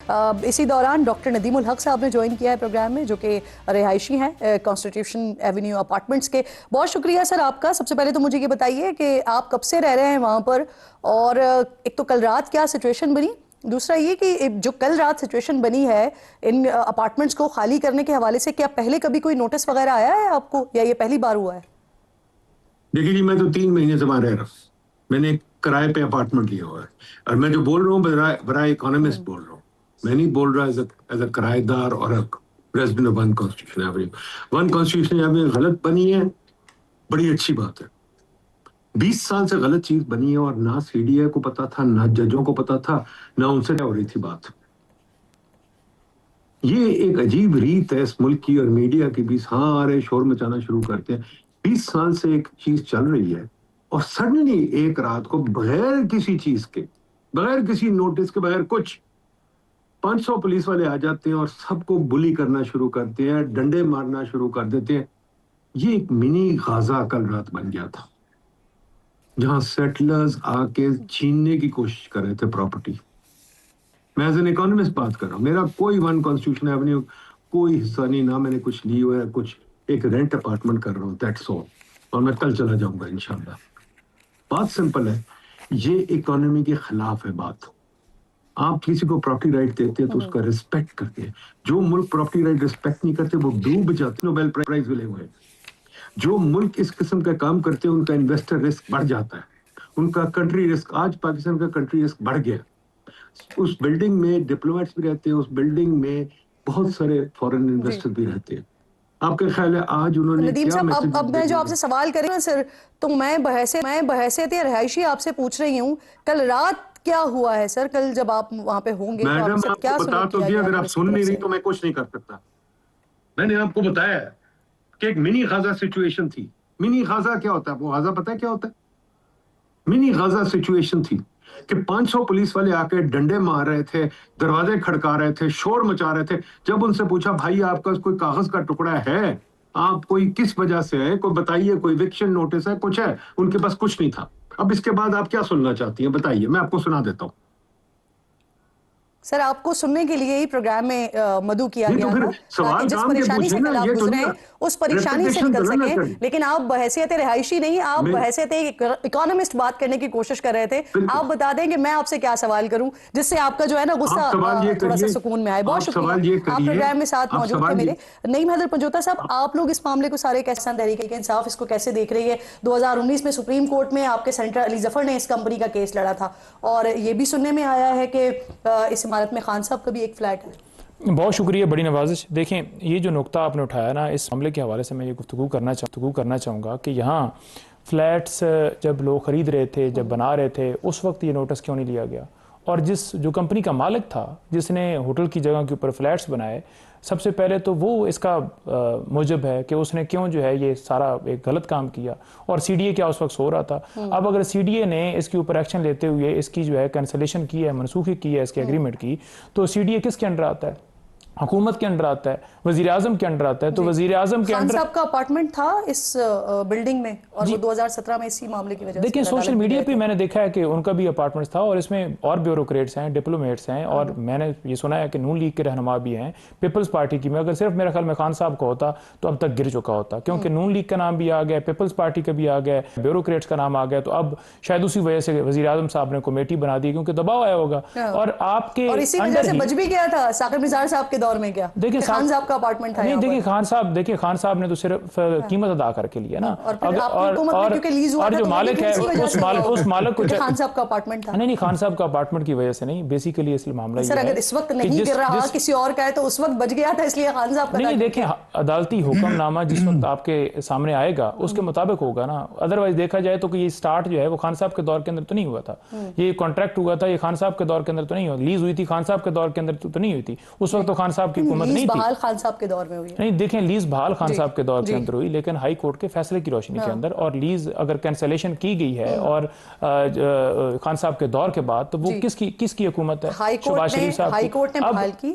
اسی دوران ڈاکٹر ندیم الحق صاحب نے جوائن کیا ہے پروگرام میں، جو کہ رہائشی ہیں کانسٹیٹیوشن ایونیو اپارٹمنٹس کے. بہت شکریہ سر آپ کا. سب سے پہلے تو مجھے یہ بتائیے کہ آپ کب سے رہ رہے ہیں وہاں پر، اور ایک تو کل رات کیا سچویشن بنی، دوسرا یہ کہ جو کل رات سچویشن بنی ہے ان اپارٹمنٹس کو خالی کرنے کے حوالے سے، کیا پہلے کبھی کوئی نوٹس وغیرہ آیا ہے آپ کو یا یہ پہلی بار ہوا ہے؟ دیکھیے جی، میں تو 3 مہینے سے وہاں رہ رہا ہوں. میں نے کرائے پہ اپارٹمنٹ لیا ہوا ہے، اور میں جو بول رہا ہوں برائے اکانومسٹ بول رہا ہوں. میں نہیں بول رہا ایز اے کرایہ دار اور resident of one constitution avenue. One constitution avenue غلط بنی ہے، بڑی اچھی بات ہے. 20 سال سے غلط چیز بنی ہے، اور نہ سی ڈی اے کو پتا تھا، نہ ججوں کو پتا تھا، نہ ان سے ہو رہی تھی بات. یہ ایک عجیب ریت ہے اس ملک کی اور میڈیا کی بھی. ہاں آ رہے شور مچانا شروع کرتے ہیں. 20 سال سے ایک چیز چل رہی ہے، اور سڈنلی ایک رات کو بغیر کسی چیز کے، بغیر کسی نوٹس کے، بغیر کچھ 500 پولیس والے آ جاتے ہیں اور سب کو بلی کرنا شروع کرتے ہیں، ڈنڈے مارنا شروع کر دیتے ہیں. یہ ایک منی غازہ کل رات بن گیا تھا، جہاں سیٹلرز آ کے چھیننے کی کوشش کر رہے تھے پراپرٹی. میں ایز این اکانومسٹ بات کر رہا ہوں. میرا کوئی ون کانسٹیٹیوشن ایونیو کوئی حصہ نہیں، نہ میں نے کچھ لی ہوا ہے. کچھ ایک رینٹ اپارٹمنٹ کر رہا ہوں، دیٹس آل. اور میں کل چلا جاؤں گا انشاءاللہ. بات سمپل ہے، یہ اکانومی کے خلاف ہے بات. آپ کسی کو پراپرٹی رائٹ دیتے ہیں تو اس کا ریسپیکٹ کرتے ہیں. جو ملک پراپرٹی رائٹ ریسپیکٹ نہیں کرتے وہ ڈوب جاتے. نوبیل پرائز ملے ہوئے. جو ملک اس قسم کا کام کرتے ہیں ان کا انویسٹر رسک بڑھ جاتا ہے، ان کا کنٹری رسک. آج پاکستان کا کنٹری رسک بڑھ گیا. اس بلڈنگ میں ڈپلومیٹس بھی رہتے ہیں، اس بلڈنگ میں بہت سارے فورن انویسٹر بھی رہتے ہیں. آپ کا خیال ہے آج انہوں نے ندیم کیا صاحب، میسج؟ اب میں جو آپ سے سوال کریں نا سر، تو میں بحیثیت رہائشی آپ سے پوچھ رہی ہوں، کل رات کیا ہوا ہے سر؟ کل جب آپ وہاں پہ ہوں گے تو میڈم آپ آپ کیا کو بتا سلوک تو کیا دیا، گیا اگر آپ پولیس کی سن طرف نہیں رہی سے؟ تو میں کچھ نہیں کر سکتا. میں نے آپ کو بتایا ہے کہ ایک منی غزہ سچویشن تھی. منی غزہ کیا ہوتا ہے؟ وہ غزہ پتہ ہے کیا ہوتا ہے؟ منی غزہ سچویشن تھی کہ 500 پولیس والے آ کے ڈنڈے مار رہے تھے، دروازے کھڑکا رہے تھے، شور مچا رہے تھے. جب ان سے پوچھا بھائی آپ کا کوئی کاغذ کا ٹکڑا ہے، آپ کوئی کس وجہ سے ہے، کوئی بتائیے، کوئی ایوکشن نوٹس ہے، کچھ ہے؟ ان کے پاس کچھ نہیں تھا. اب اس کے بعد آپ کیا سننا چاہتی ہیں بتائیے، میں آپ کو سنا دیتا ہوں. سر آپ کو سننے کے لیے ہی پروگرام میں مدعو کیا نہیں تو گیا پھر تھا تاکہ سوال جس کام کے پریشانی سے پوچھیں نا، کل آپ یہ تو گزرے نہیں ہیں اس پریشانی سے ریپیٹیشن نکل تو نہ سکیں. کریں. لیکن آپ بحیثیت رہائشی نہیں، آپ بحیثیت ایک اکانومسٹ بات کرنے کی کوشش کر رہے تھے. آپ بتا دیں کہ میں آپ سے کیا سوال کروں جس سے آپ کا جو ہے نا آپ غصہ سوال یہ تھوڑا سا کریے، سکون میں آئے. بہت آپ شکریہ، سوال یہ آپ کریے، پروگرام میں ساتھ آپ موجود تھے سوال میرے. یہ نعیم حیدر پنجوتا صاحب، آپ لوگ اس معاملے کو سارے کیسے تحریک انصاف اس کو کیسے دیکھ رہی ہے؟ 2019 میں سپریم کورٹ میں آپ کے سینیٹر علی ظفر نے اس کمپنی کا کیس لڑا تھا، اور یہ بھی سننے میں آیا ہے کہ اس عمارت میں خان صاحب کا بھی ایک فلیٹ ہے. بہت شکریہ، بڑی نوازش. دیکھیں یہ جو نقطہ آپ نے اٹھایا نا، اس معاملے کے حوالے سے میں یہ گفتگو کرنا چاہوں گا کہ یہاں فلیٹس جب لوگ خرید رہے تھے، جب بنا رہے تھے، اس وقت یہ نوٹس کیوں نہیں لیا گیا؟ اور جو کمپنی کا مالک تھا جس نے ہوٹل کی جگہ کے اوپر فلیٹس بنائے، سب سے پہلے تو وہ اس کا موجب ہے کہ اس نے کیوں جو ہے یہ سارا ایک غلط کام کیا، اور سی ڈی اے کیا اس وقت سو رہا تھا. اب اگر سی ڈی اے نے اس کے اوپر ایکشن لیتے ہوئے اس کی جو ہے کینسلیشن کی ہے، منسوخی کی ہے اس کے ایگریمنٹ کی، تو سی ڈی اے کس کے انڈر آتا ہے؟ حکومت کے انڈر آتا ہے، وزیر اعظم کے انڈر آتا ہے. تو وزیر اعظم کے خان انڈر صاحب کا اپارٹمنٹ تھا اس بلڈنگ میں، اور وہ 2017 میں اسی معاملے کی وجہ سے دیکھیں سوشل میڈیا پہ میں نے دیکھا ہے کہ ان کا بھی اپارٹمنٹس تھا، اور اس میں اور بیوروکریٹس ہیں، ڈپلومیٹس ہیں، اور میں نے یہ سنا ہے کہ نون لیگ کے رہنما بھی ہیں، پیپلز پارٹی کی. میں اگر صرف میرا خیال میں خان صاحب کا ہوتا تو اب تک گر چکا ہوتا، کیونکہ نون لیگ کا نام بھی آ گیا، پیپلز پارٹی کا بھی آ گیا، بیوروکریٹس کا نام آ گیا. تو اب شاید اسی وجہ سے وزیر اعظم صاحب نے کمیٹی بنا دی، کیونکہ دباؤ آیا ہوگا. اور آپ کے اور اسی وجہ سے بچ بھی گیا تھا ثاقب نثار صاحب کے دور میں. کیا دیکھیں خان صاحب کا اپارٹمنٹ تھا؟ نہیں دیکھیں خان صاحب نے تو صرف قیمت ادا کر کے لیا نا، اور جو مالک ہے اس مالک کو خان صاحب کا اپارٹمنٹ تھا. نہیں خان صاحب کا اپارٹمنٹ کی وجہ سے نہیں، بیسیکلی اس معاملہ یہ ہے سر اگر اس وقت نہیں گر رہا کسی اور کا ہے تو اس وقت بچ گیا تھا، اس لیے خان صاحب کا. نہیں دیکھیں عدالتی حکم نامہ جس وقت آپ کے سامنے آئے گا اس کے مطابق ہوگا نا. ادروائز دیکھا جائے تو کہ یہ سٹارٹ جو ہے وہ خان صاحب کے دور کے اندر تو نہیں ہوا تھا، یہ کانٹریکٹ ہوا تھا، یہ خان صاحب کے دور کے اندر تو نہیں ہوا، لیز ہوئی تھی خان صاحب کے دور کے اندر تو نہیں ہوئی تھی. اس وقت تو خان صاحب کی حکومت نہیں تھی. بحال خان صاحب کے دور میں ہوئی. نہیں دیکھیں لیز بحال خان صاحب کے دور کے اندر ہوئی، لیکن ہائی کورٹ کے فیصلے کی روشنی کے اندر. اور لیز اگر کینسلیشن کی گئی ہے اور خان صاحب کے دور کے بعد، تو وہ کس کی حکومت ہے؟ ہائی کورٹ نے بحال کی.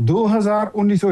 2019